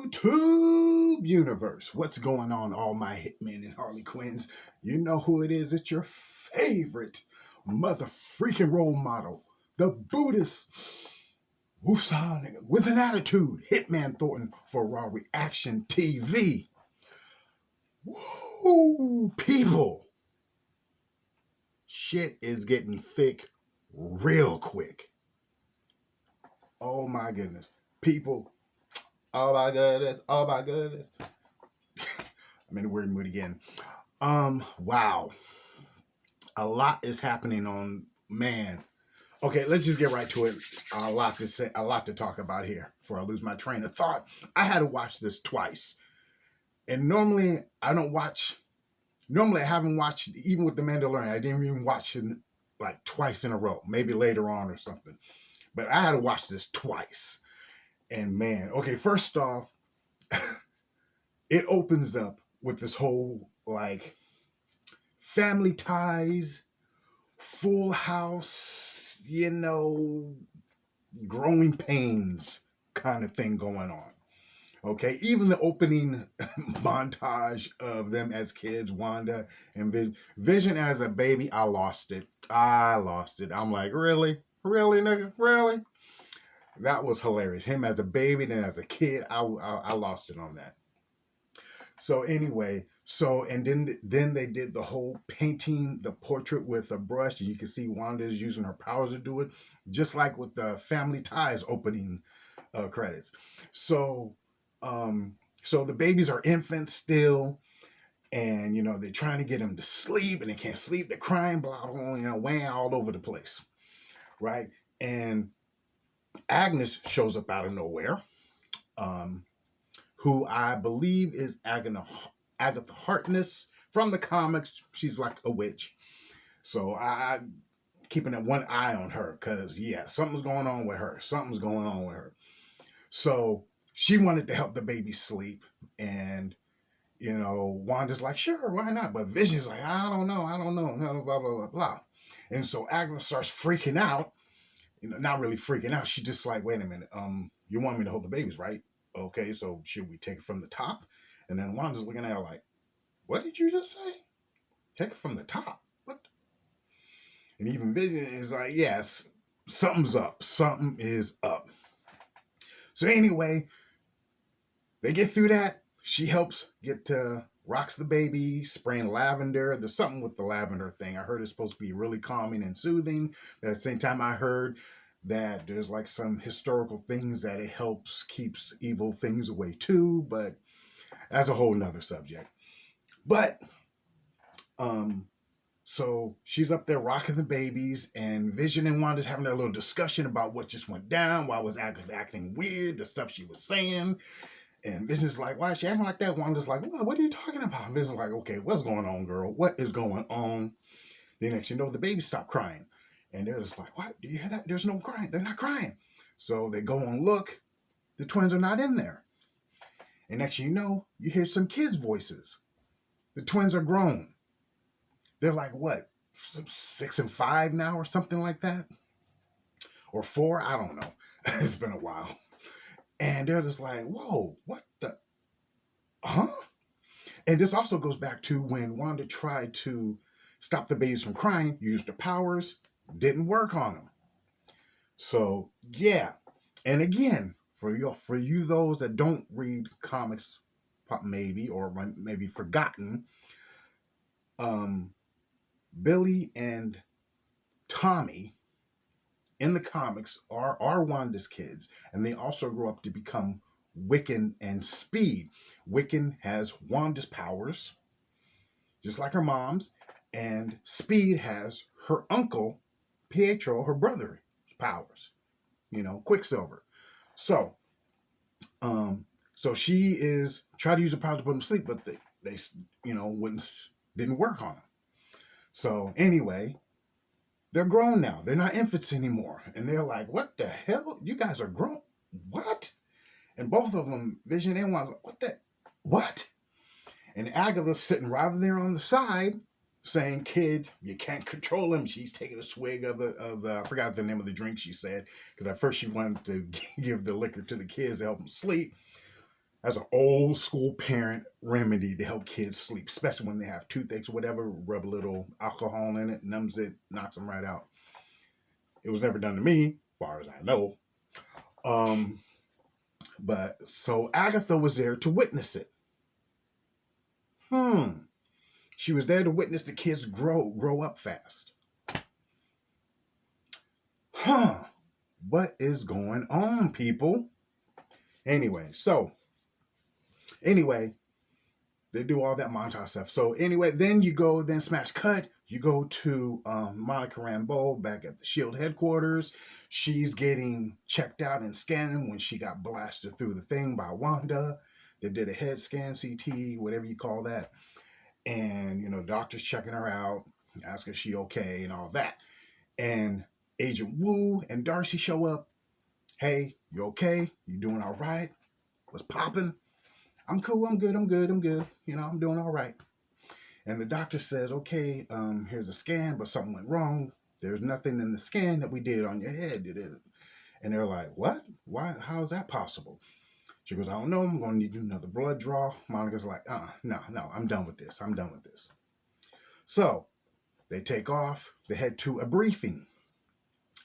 YouTube universe. What's going on, all my hitmen and Harley Quinns? You know who it is. It's your favorite mother freaking role model, the Buddhist Wusa nigga with an attitude, Hitman Thornton for Raw Reaction TV. Woo, people. Shit is getting thick real quick. Oh my goodness. People. Oh my goodness. Oh my goodness. I'm in a weird mood again. Wow. A lot is happening on, man. Okay, let's just get right to it. A lot to say, a lot to talk about here before I lose my train of thought. I had to watch this twice. And normally I haven't watched, even with The Mandalorian, I didn't even watch it like twice in a row, maybe later on or something. But I had to watch this twice. And man, okay, first off, it opens up with this whole like family ties, full house, growing pains kind of thing going on. Okay, even the opening montage of them as kids, Wanda and Vision as a baby, I lost it. I'm like, really? Really, nigga? Really? That was hilarious. Him as a baby, then as a kid, I lost it on that. So anyway, and then they did the whole painting the portrait with a brush, and you can see Wanda is using her powers to do it, just like with the Family Ties opening credits. So the babies are infants still, and they're trying to get them to sleep, and they can't sleep. They're crying, blah blah, weighing all over the place, right? And Agnes shows up out of nowhere, who I believe is Agatha Harkness from the comics. She's like a witch. So I keeping one eye on her because, yeah, something's going on with her. So she wanted to help the baby sleep. And, Wanda's like, sure, why not? But Vision's like, I don't know, blah, blah, blah, blah. And so Agatha starts freaking out. Not really freaking out. She's just like, wait a minute. You want me to hold the babies, right? Okay, so should we take it from the top? And then Wanda's looking at her like, what did you just say? Take it from the top? What? And even Vision is like, yes, something's up. Something is up. So anyway, they get through that. She helps rocks the baby, spraying lavender. There's something with the lavender thing. I heard it's supposed to be really calming and soothing. But at the same time, I heard that there's like some historical things that it keeps evil things away too. But that's a whole nother subject. But so she's up there rocking the babies, and Vision and Wanda's having a little discussion about what just went down. Why was Agatha acting weird? The stuff she was saying. And Vision's like, why is she acting like that? Wanda's like, what are you talking about? Vision's like, okay, what's going on, girl? What is going on? The next you know, the baby stopped crying. And they're just like, what? Do you hear that? There's no crying. They're not crying. So they go and look. The twins are not in there. And next you know, you hear some kids' voices. The twins are grown. They're like, what? 6 and 5 now or something like that? Or 4? I don't know. It's been a while. And they're just like, whoa, what the? Huh? And this also goes back to when Wanda tried to stop the babies from crying, used her powers, didn't work on them. So, yeah. And again, for you those that don't read comics, maybe, or maybe forgotten, Billy and Tommy in the comics are Wanda's kids, and they also grow up to become Wiccan and Speed. Wiccan has Wanda's powers, just like her mom's, and Speed has her uncle, Pietro, her brother's powers, Quicksilver. So she is trying to use her powers to put them to sleep, but they didn't work on them. So anyway, they're grown now. They're not infants anymore. And they're like, what the hell? You guys are grown? What? And both of them, Vision and Wanda's like, what? And Agatha's sitting right there on the side saying, kid, you can't control him. She's taking a swig of the I forgot the name of the drink she said, because at first she wanted to give the liquor to the kids to help them sleep. As an old school parent remedy to help kids sleep, especially when they have toothaches or whatever. Rub a little alcohol in it, numbs it, knocks them right out. It was never done to me, as far as I know. Um, but so Agatha was there to witness it. She was there to witness the kids grow up fast. Huh. What is going on, people? Anyway, they do all that montage stuff. So anyway, then smash cut. You go to Monica Rambeau back at the Shield headquarters. She's getting checked out and scanned when she got blasted through the thing by Wanda. They did a head scan, CT, whatever you call that. And, doctor's checking her out, asking if she okay and all that. And Agent Wu and Darcy show up. Hey, you okay? You doing all right? What's popping? I'm cool. I'm good. I'm good. I'm doing all right. And the doctor says, okay, here's a scan, but something went wrong. There's nothing in the scan that we did on your head. And they're like, what? Why? How is that possible? She goes, I don't know. I'm going to need to do another blood draw. Monica's like, no, I'm done with this. So they take off. They head to a briefing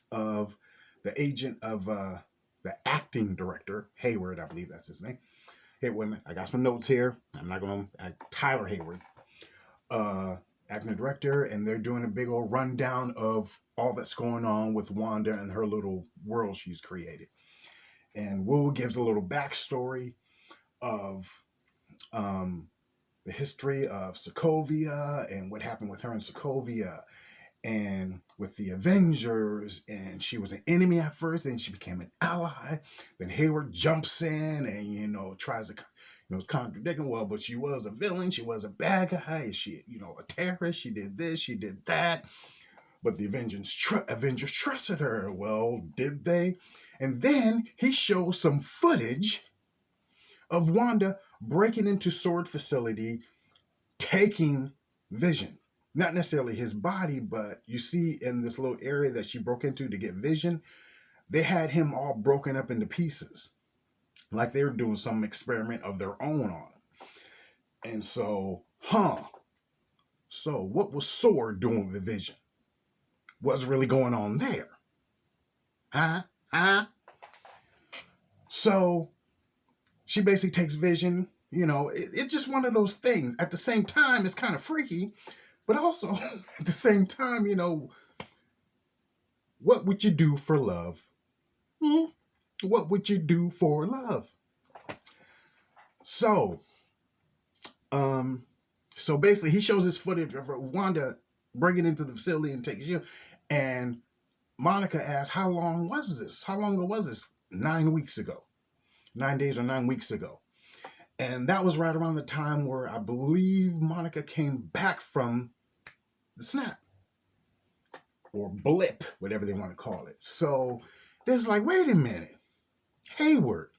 of the agent of the acting director, Hayward, I believe that's his name. Hey, wait a minute. I got some notes here. I'm not going to... Tyler Hayward, acting director, and they're doing a big old rundown of all that's going on with Wanda and her little world she's created. And Wu gives a little backstory of the history of Sokovia and what happened with her in Sokovia and with the Avengers. And she was an enemy at first, and she became an ally. Then Hayward jumps in and, tries to, it's contradicting. Well, but she was a villain. She was a bad guy. She, a terrorist. She did this. She did that. But the Avengers trusted her. Well, did they? And then he shows some footage of Wanda breaking into Sword facility, taking Vision. Not necessarily his body, but you see in this little area that she broke into to get Vision, they had him all broken up into pieces. Like they were doing some experiment of their own on him. And so, So what was Sword doing with Vision? What's really going on there? So she basically takes Vision. It's just one of those things. At the same time, it's kind of freaky, but also at the same time, what would you do for love? What would you do for love? So basically, he shows this footage of Wanda bringing into the facility and taking you. And Monica asks, how long was this? How long ago was this? 9 weeks ago. 9 days or 9 weeks ago. And that was right around the time where I believe Monica came back from the snap. Or blip, whatever they want to call it. So it's like, wait a minute. Hayward,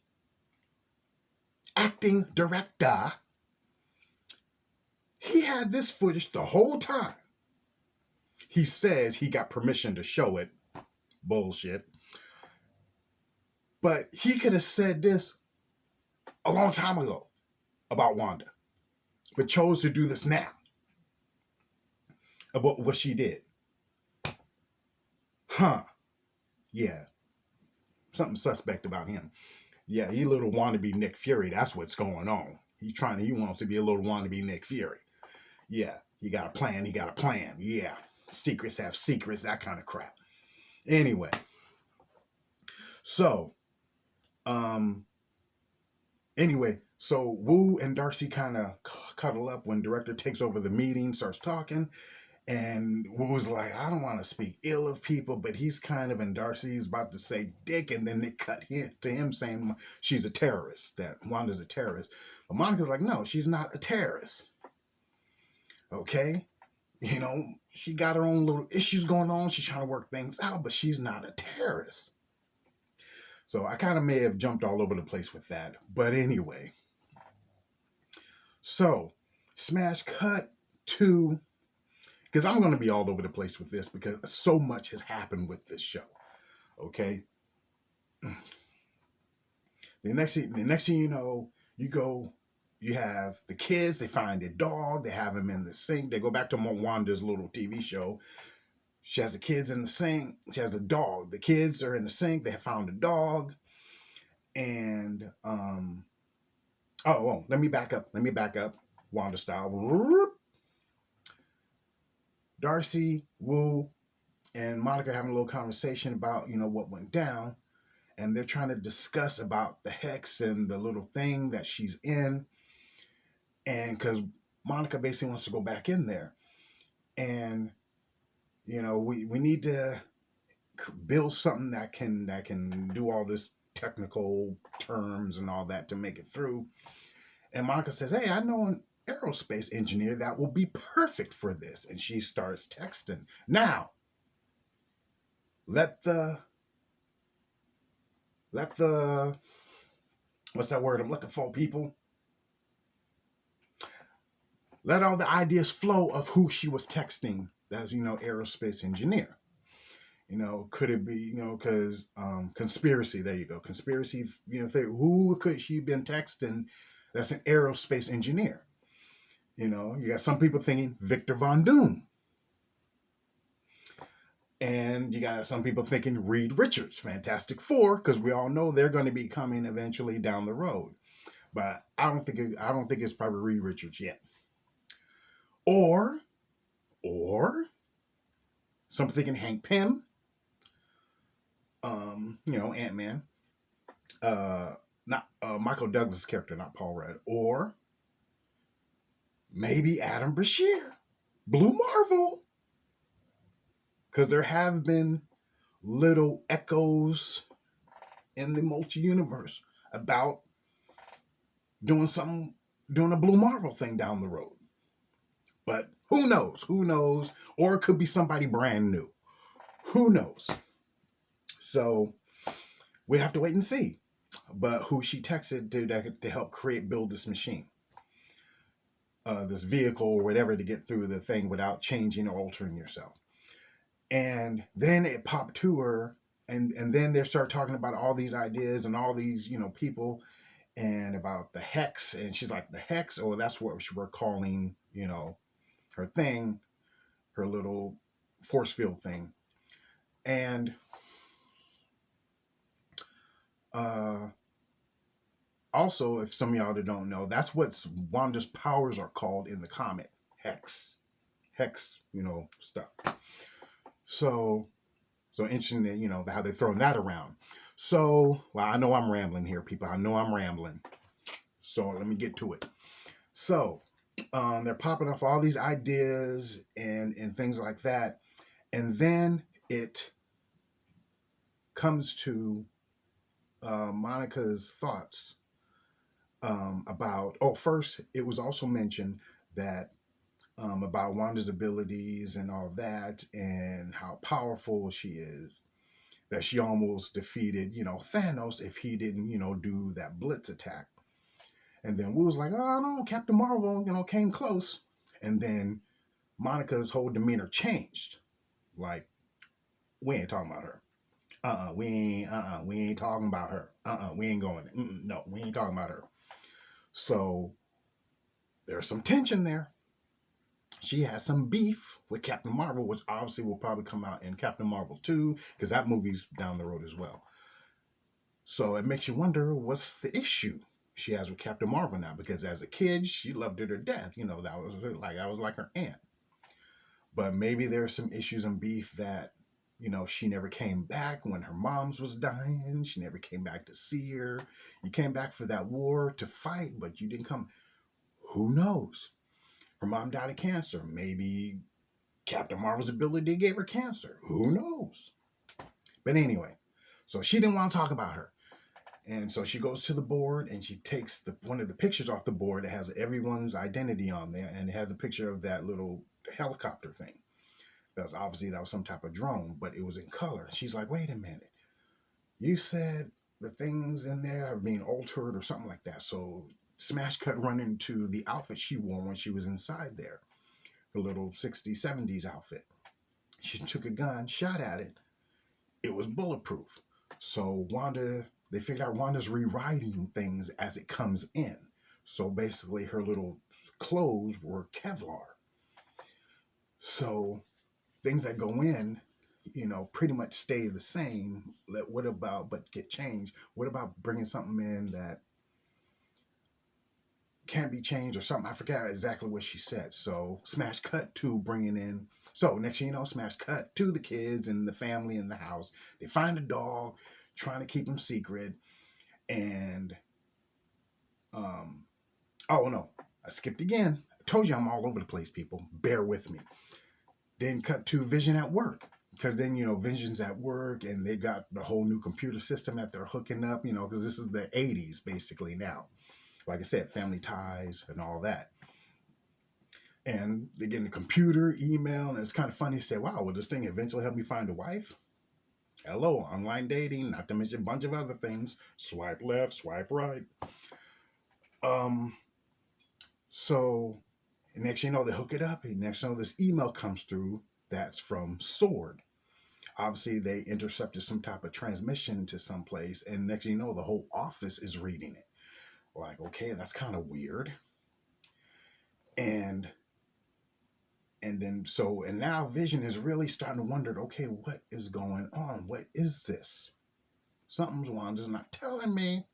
acting director, he had this footage the whole time. He says he got permission to show it. Bullshit. But he could have said this a long time ago about Wanda, but chose to do this now about what she did. Yeah. Something suspect about him. Yeah, he a little wannabe Nick Fury. That's what's going on. He wants to be a little wannabe Nick Fury. Yeah, he got a plan. Yeah. Secrets have secrets, that kind of crap. Anyway. So Wu and Darcy kind of cuddle up when director takes over the meeting, starts talking. And Wu's like, I don't want to speak ill of people, but he's kind of, and Darcy's about to say dick, and then they cut to him saying she's a terrorist, that Wanda's a terrorist. But Monica's like, no, she's not a terrorist. Okay? She got her own little issues going on. She's trying to work things out, but she's not a terrorist. So I kind of may have jumped all over the place with that. But anyway. So, smash cut to... Because I'm going to be all over the place with this because so much has happened with this show. Okay? The next thing you know, You go, you have the kids, they find a dog, they have him in the sink. They go back to Wanda's little TV show. She has the kids in the sink. She has a dog. The kids are in the sink. They have found a dog. And let me back up. Let me back up. Wanda style. Darcy, Wu, and Monica having a little conversation about, what went down. And they're trying to discuss about the hex and the little thing that she's in. And because Monica basically wants to go back in there. And, we need to build something that can do all this technical terms and all that to make it through. And Monica says, hey, I know an aerospace engineer that will be perfect for this. And she starts texting. Now, let the what's that word I'm looking for, people? Let all the ideas flow of who she was texting. That's, aerospace engineer. Could it be, because conspiracy, there you go. Conspiracy, who could she been texting that's an aerospace engineer? You got some people thinking Victor Von Doom. And you got some people thinking Reed Richards, Fantastic Four, because we all know they're going to be coming eventually down the road. But I don't think it's probably Reed Richards yet. Or some thinking Hank Pym, Ant-Man, not Michael Douglas' character, not Paul Rudd, or maybe Adam Brashear, Blue Marvel, because there have been little echoes in the multi-universe about doing a Blue Marvel thing down the road. But who knows? Or it could be somebody brand new. Who knows? So we have to wait and see. But who she texted to help build this machine, this vehicle or whatever, to get through the thing without changing or altering yourself. And then it popped to her, and then they start talking about all these ideas and all these, people, and about the hex. And she's like, the hex? Oh, that's what we're calling, her thing, her little force field thing. And also, if some of y'all that don't know, that's what Wanda's powers are called in the comic. Hex, stuff. So interesting that, how they're throwing that around. So, well, I know I'm rambling here, people. I know I'm rambling. So let me get to it. So, they're popping off all these ideas and things like that. And then it comes to Monica's thoughts about, first, it was also mentioned that about Wanda's abilities and all that, and how powerful she is, that she almost defeated, Thanos if he didn't, do that blitz attack. And then Wu was like, oh no, Captain Marvel, came close. And then Monica's whole demeanor changed. Like, we ain't talking about her. We ain't talking about her. We ain't going. No, we ain't talking about her. So there's some tension there. She has some beef with Captain Marvel, which obviously will probably come out in Captain Marvel 2, because that movie's down the road as well. So it makes you wonder, what's the issue she has with Captain Marvel now? Because as a kid, she loved her to death. That was like her aunt. But maybe there's some issues and beef that, she never came back when her mom's was dying. She never came back to see her. You came back for that war to fight, but you didn't come. Who knows? Her mom died of cancer. Maybe Captain Marvel's ability gave her cancer. Who knows? But anyway, so she didn't want to talk about her. And so she goes to the board and she takes one of the pictures off the board that has everyone's identity on there. And it has a picture of that little helicopter thing. That was some type of drone, but it was in color. She's like, wait a minute. You said the things in there are being altered or something like that. So smash cut run into the outfit she wore when she was inside there. Her little 60s, 70s outfit. She took a gun, shot at it. It was bulletproof. So Wanda they figured out Wanda's rewriting things as it comes in. So basically, her little clothes were Kevlar. So things that go in, pretty much stay the same. What about, but get changed? What about bringing something in that can't be changed or something? I forgot exactly what she said. So smash cut to bringing in. So next thing you know, smash cut to the kids and the family in the house. They find a dog, trying to keep him secret. And, oh no, I skipped again. I told you I'm all over the place, people. Bear with me. Then cut to Vision at work. Because then, Vision's at work and they got the whole new computer system that they're hooking up, because this is the 80s basically now. Like I said, family ties and all that. And they get in the computer, email, and it's kind of funny to say, wow, will this thing eventually help me find a wife? Hello, online dating, not to mention a bunch of other things. Swipe left, swipe right. So next thing you know, they hook it up. And next thing you know, this email comes through that's from Sword. Obviously, they intercepted some type of transmission to someplace, and next thing you know, the whole office is reading it. Like, okay, that's kind of weird. And now Vision is really starting to wonder, okay, what is going on? What is this? Something's Wanda's not telling me.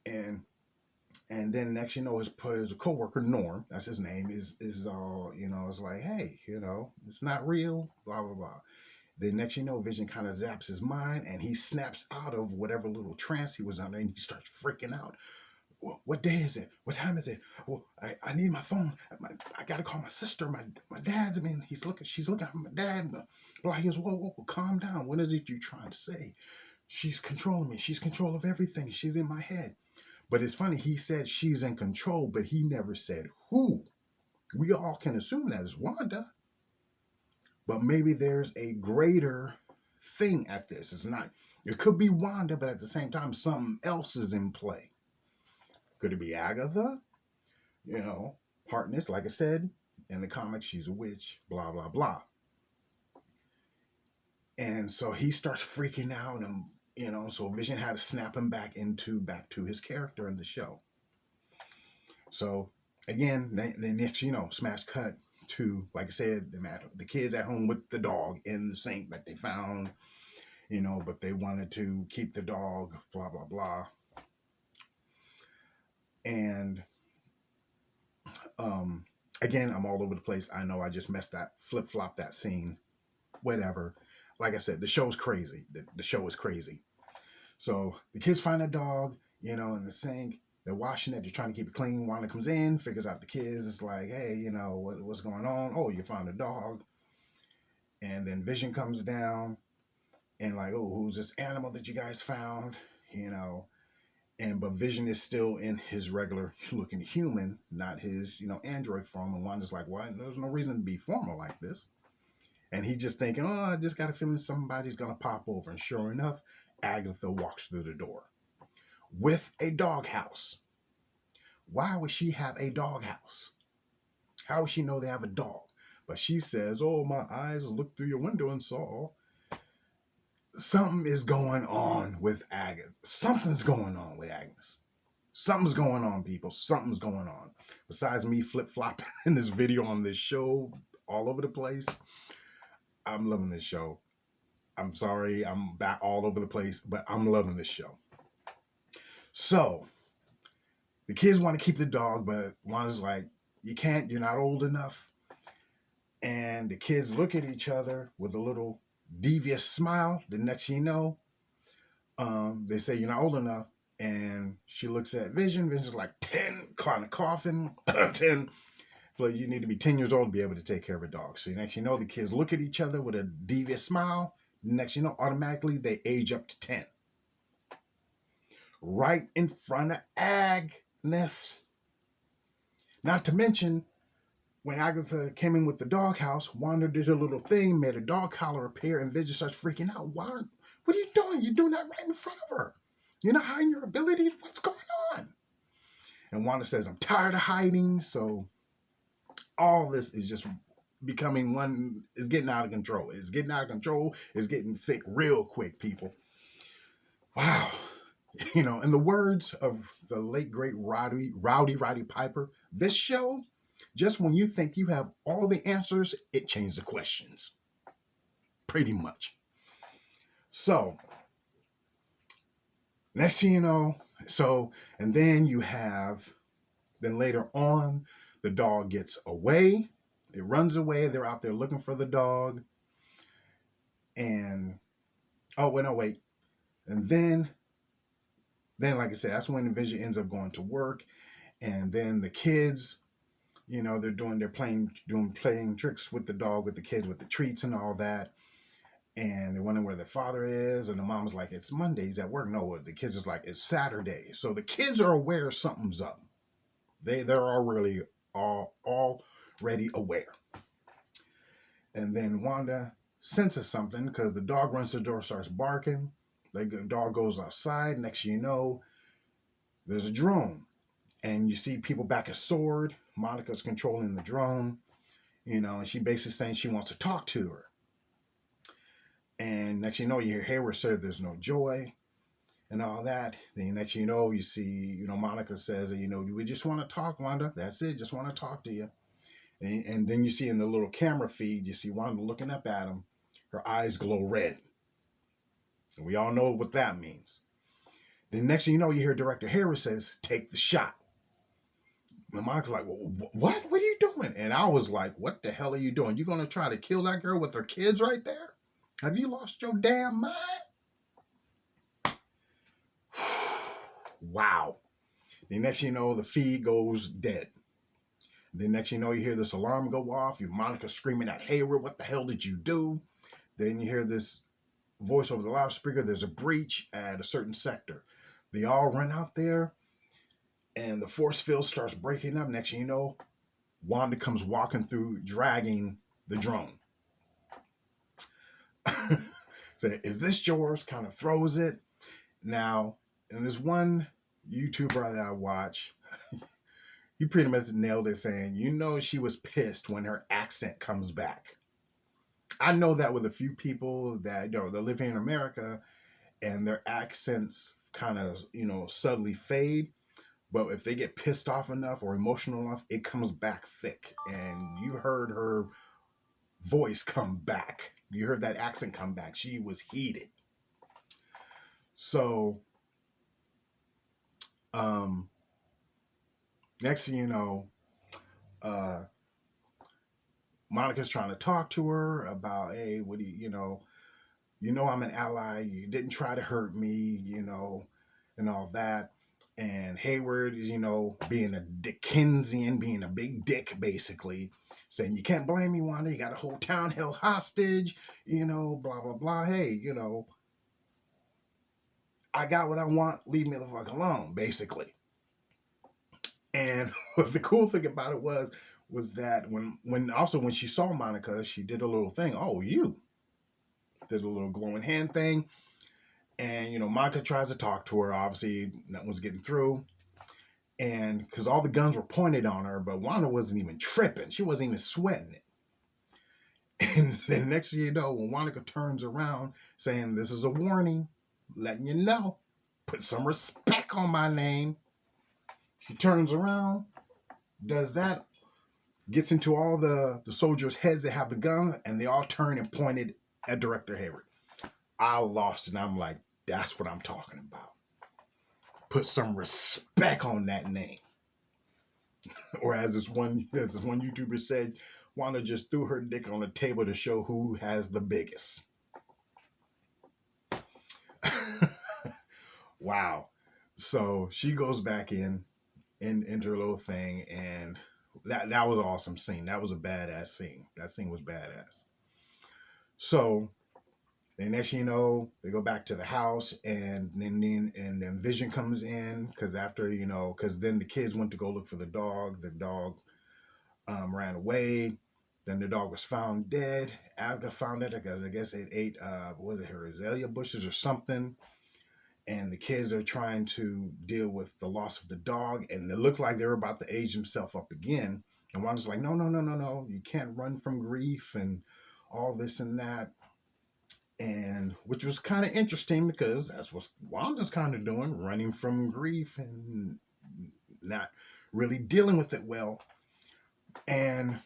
And then next you know, his coworker Norm, that's his name, is all, it's like, hey, it's not real, blah blah blah. Then next you know, Vision kind of zaps his mind and he snaps out of whatever little trance he was under and he starts freaking out. What day is it? What time is it? Well, I need my phone. I gotta call my sister. My dad. She's looking at my dad. Blah. He goes, whoa, calm down. What is it you're trying to say? She's controlling me. She's control of everything. She's in my head. But it's funny. He said she's in control, but he never said who. We all can assume that is Wanda. But maybe there's a greater thing at this. It's not. It could be Wanda, but at the same time, something else is in play. Could it be Agatha? Harkness, like I said, in the comics, she's a witch, blah, blah, blah. And so he starts freaking out and, so Vision had to snap him back to his character in the show. So again, the next, smash cut to, like I said, the kids at home with the dog in the sink that they found, but they wanted to keep the dog, blah, blah, blah. And again, I'm all over the place. I know I just messed that, flip-flop that scene, whatever. Like I said, the show's crazy. The show is crazy. So the kids find a dog, in the sink. They're washing it. They're trying to keep it clean. Wanda comes in, figures out the kids. It's like, hey, what's going on? Oh, you found a dog. And then Vision comes down and like, oh, who's this animal that you guys found? But Vision is still in his regular looking human, not his, android form. And Wanda's like, well, there's no reason to be formal like this. And he's just thinking, oh, I just got a feeling somebody's going to pop over. And sure enough, Agatha walks through the door with a doghouse. Why would she have a doghouse? How would she know they have a dog? But she says, oh, my eyes looked through your window and saw. Something is going on with Agatha. Something's going on with Agnes. Something's going on, people. Something's going on. Besides me flip-flopping in this video on this show all over the place, I'm loving this show. I'm sorry, I'm back all over the place, but I'm loving this show. So, the kids want to keep the dog, but Wanda's like, you can't, you're not old enough. And the kids look at each other with a little devious smile. The next thing you know, they say you're not old enough, and she looks at Vision. Vision's like 10, kind of coughing. 10. Like, you need to be 10 years old to be able to take care of a dog. So next you know, the kids look at each other with a devious smile. Next you know, automatically they age up to 10. Right in front of Agnes. Not to mention, when Agatha came in with the doghouse, Wanda did a little thing, made a dog collar appear, and Vision starts freaking out. What are you doing? You're doing that right in front of her. You're not hiding your abilities. What's going on? And Wanda says, I'm tired of hiding. So all this is just becoming one, is getting out of control. It's getting out of control. It's getting thick real quick, people. Wow. In the words of the late great Rowdy Piper, this show, just when you think you have all the answers, it changed the questions. Pretty much. So, next thing you know, and then then later on, the dog gets away. It runs away. They're out there looking for the dog. And, oh, wait, no, wait. And then, like I said, that's when the Vision ends up going to work. And then the kids, they're playing tricks with the dog, with the kids, with the treats and all that. And they're wondering where their father is. And the mom's like, it's Monday, he's at work. No, the kids is like, it's Saturday. So the kids are aware something's up. They're already already aware. And then Wanda senses something because the dog runs to the door, starts barking. The dog goes outside. Next thing you know, there's a drone. And you see people back at Sword. Monica's controlling the drone, and she basically saying she wants to talk to her. And next thing you know, you hear Hayward say there's no joy and all that. Then next thing you know, you see, Monica says, we just want to talk, Wanda. That's it. Just want to talk to you. And then you see in the little camera feed, you see Wanda looking up at him. Her eyes glow red. And we all know what that means. Then next thing you know, you hear Director Hayward says, take the shot. And Monica's like, what? What are you doing? And I was like, what the hell are you doing? You going to try to kill that girl with her kids right there? Have you lost your damn mind? Wow. The next you know, the feed goes dead. The next you know, you hear this alarm go off. Monica screaming at Hayward, what the hell did you do? Then you hear this voice over the loudspeaker. There's a breach at a certain sector. They all run out there, and the force field starts breaking up. Next thing you know, Wanda comes walking through, dragging the drone. So, is this yours? Kind of throws it. Now, and there's one YouTuber that I watch. He pretty much nailed it, saying, she was pissed when her accent comes back. I know that with a few people that that live here in America, and their accents kind of subtly fade. But if they get pissed off enough or emotional enough, it comes back thick. And you heard her voice come back. You heard that accent come back. She was heated. So, next thing you know, Monica's trying to talk to her about, hey, what do I'm an ally. You didn't try to hurt me, and all that. And Hayward is, being a Dickensian, being a big dick, basically, saying, you can't blame me, Wanda. You got a whole town held hostage, blah, blah, blah. Hey, I got what I want. Leave me the fuck alone, basically. And what the cool thing about it was that when she saw Monica, she did a little thing. Oh, you did a little glowing hand thing. And, Monica tries to talk to her. Obviously, nothing was getting through. And because all the guns were pointed on her, but Wanda wasn't even tripping. She wasn't even sweating it. And then next thing you know, when Monica turns around saying, this is a warning, letting you know, put some respect on my name. She turns around, does that, gets into all the soldiers' heads that have the gun, and they all turn and pointed at Director Hayward. I lost it, and I'm like, that's what I'm talking about. Put some respect on that name. Or as this one YouTuber said, Wanda just threw her dick on the table to show who has the biggest. Wow. So she goes back into her little thing, and that was an awesome scene. That was a badass scene. That scene was badass. So then next thing you know, they go back to the house, and then Vision comes in because because then the kids went to go look for the dog. The dog ran away. Then the dog was found dead. Alga found it because I guess it ate her azalea bushes or something. And the kids are trying to deal with the loss of the dog, and it looked like they were about to age themselves up again. And Wanda's like, no, you can't run from grief and all this and that. and which was kind of interesting because that's what Wanda's kind of doing, running from grief and not really dealing with it well. And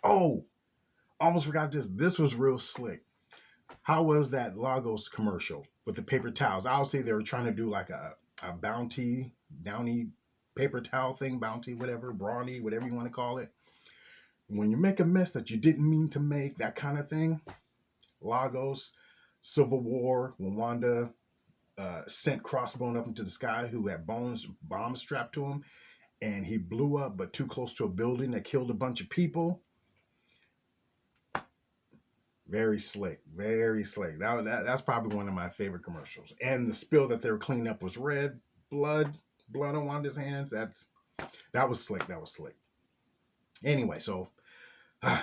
oh, almost forgot this. This was real slick. How was that Lagos commercial with the paper towels? I'll say they were trying to do like a bounty, downy paper towel thing, bounty, whatever, brawny, whatever you want to call it. When you make a mess that you didn't mean to make, that kind of thing. Lagos, Civil War, when Wanda sent Crossbone up into the sky, who had bombs strapped to him, and he blew up, but too close to a building that killed a bunch of people. Very slick, very slick. That's probably one of my favorite commercials. And the spill that they were cleaning up was red blood on Wanda's hands. That was slick. That was slick. Anyway,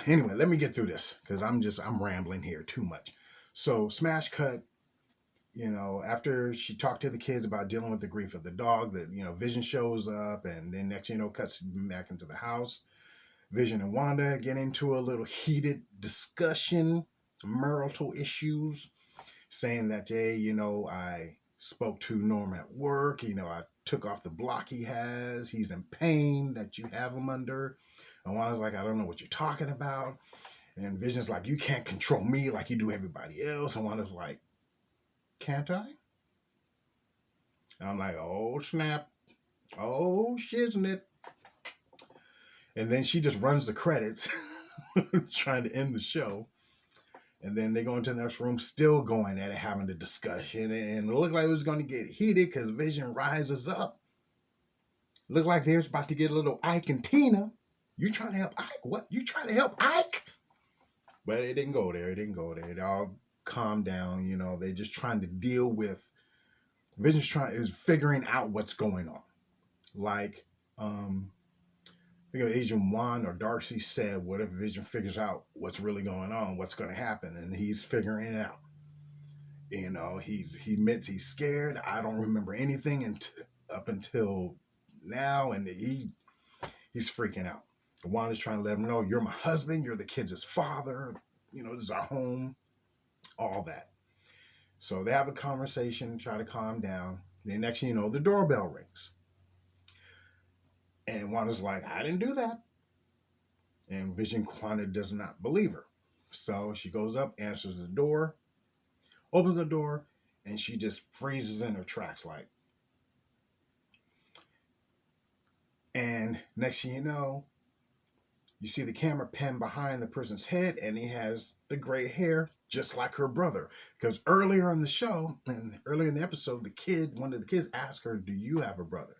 anyway, let me get through this because I'm rambling here too much. So smash cut. After she talked to the kids about dealing with the grief of the dog, that Vision shows up, and then next cuts back into the house. Vision and Wanda get into a little heated discussion, marital issues, saying that, hey, I spoke to Norm at work. I took off the block he has. He's in pain that you have him under. And Wanda's like, I don't know what you're talking about. And Vision's like, you can't control me like you do everybody else. And Wanda's like, can't I? And I'm like, oh, snap. Oh, shiznit. And then she just runs the credits, trying to end the show. And then they go into the next room, still going at it, having the discussion. And it looked like it was going to get heated because Vision rises up. Looked like they was about to get a little Ike and Tina. You trying to help Ike? What? You trying to help Ike? But it didn't go there. It didn't go there. It all calmed down. They're just trying to deal with. Vision's is figuring out what's going on. Like, I think Agent Juan or Darcy said, what if Vision figures out what's really going on, what's going to happen, and he's figuring it out. He admits he's scared. I don't remember anything up until now, and he's freaking out. Juan is trying to let him know, you're my husband, you're the kids' father, this is our home, all that. So they have a conversation, try to calm down. Then next thing you know, the doorbell rings. And Wanda's like, I didn't do that. And Vision Wanda does not believe her. So she goes up, answers the door, opens the door, and she just freezes in her tracks like. And next thing you know, you see the camera pan behind the person's head, and he has the gray hair, just like her brother. Because earlier in the show, and earlier in the episode, one of the kids asked her, do you have a brother?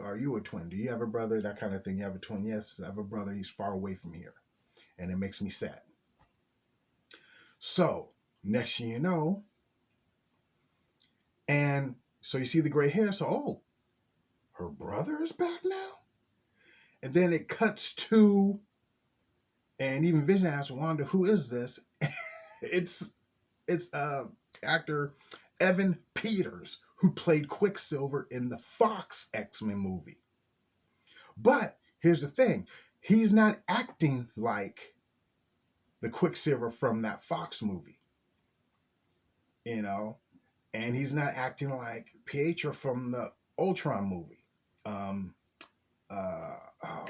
Are you a twin? Do you have a brother? That kind of thing. You have a twin? Yes, I have a brother. He's far away from here. And it makes me sad. So, next thing you know, and so you see the gray hair. So, her brother is back now? And then it cuts to, and even Vision asks Wanda, who is this? it's actor Evan Peters, who played Quicksilver in the Fox X-Men movie. But here's the thing. He's not acting like the Quicksilver from that Fox movie. And he's not acting like Pietro from the Ultron movie.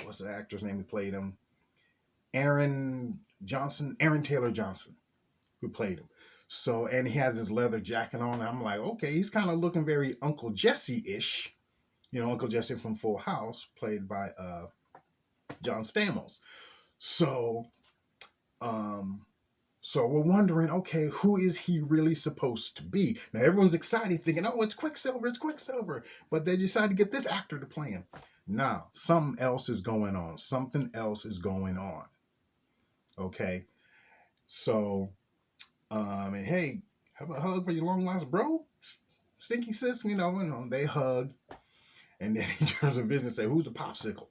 What's the actor's name who played him? Aaron Taylor Johnson, who played him. So, and he has his leather jacket on. I'm like, okay, he's kind of looking very Uncle Jesse-ish. Uncle Jesse from Full House, played by John Stamos. So we're wondering, okay, who is he really supposed to be? Now, everyone's excited, thinking, oh, it's Quicksilver. But they decided to get this actor to play him. Now, something else is going on. Okay? So, and hey, how about a hug for your long lost bro? Stinky sis, and they hug. And then he turns to Vision and says, who's the popsicle?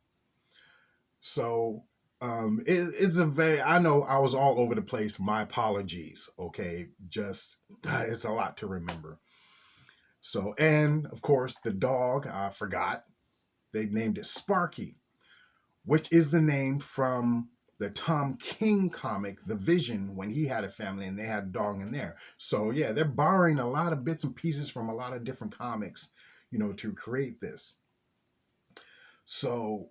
So, it's I know I was all over the place. My apologies. Okay. It's a lot to remember. So, and of course, the dog, I forgot. They named it Sparky, which is the name from the Tom King comic, The Vision, when he had a family and they had a dog in there. So yeah, they're borrowing a lot of bits and pieces from a lot of different comics, you know, to create this. So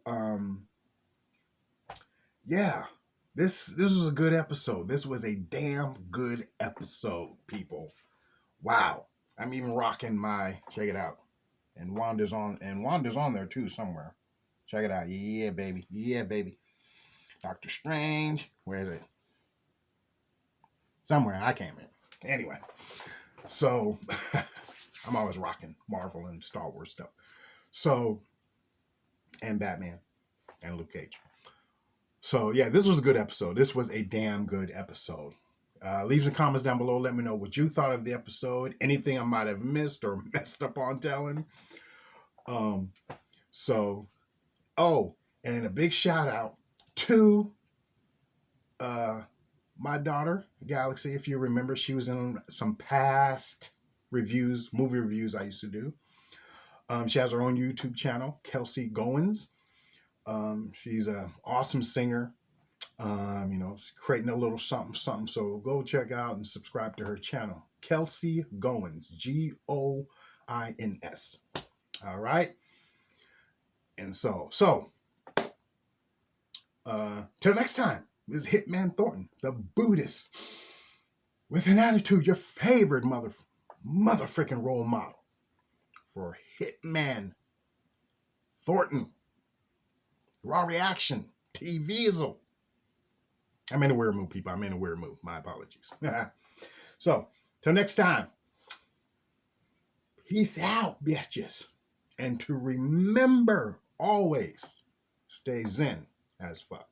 yeah, this was a good episode. This was a damn good episode, people. Wow. I'm even rocking my, check it out. And Wanda's on there too somewhere. Check it out. Yeah, baby. Yeah, baby. Doctor Strange. Where is it? Somewhere. I can't remember. Anyway. So I'm always rocking Marvel and Star Wars stuff. So, and Batman and Luke Cage. So yeah, this was a good episode. This was a damn good episode. Leave some comments down below. Let me know what you thought of the episode. Anything I might have missed or messed up on telling. So, oh, and a big shout out to my daughter, Galaxy. If you remember, she was in some past movie reviews I used to do. She has her own YouTube channel, Kelsey Goins. She's an awesome singer. You know, creating a little something. So go check out and subscribe to her channel, Kelsey Goins, Goins. All right. And so till next time, this is Hitman Thornton, the Buddhist with an attitude, your favorite motherfucking role model for Hitman Thornton. Raw reaction, TVism. I'm in a weird mood, people. I'm in a weird mood. My apologies. So, till next time, peace out, bitches. And to remember, always stay zen as fuck.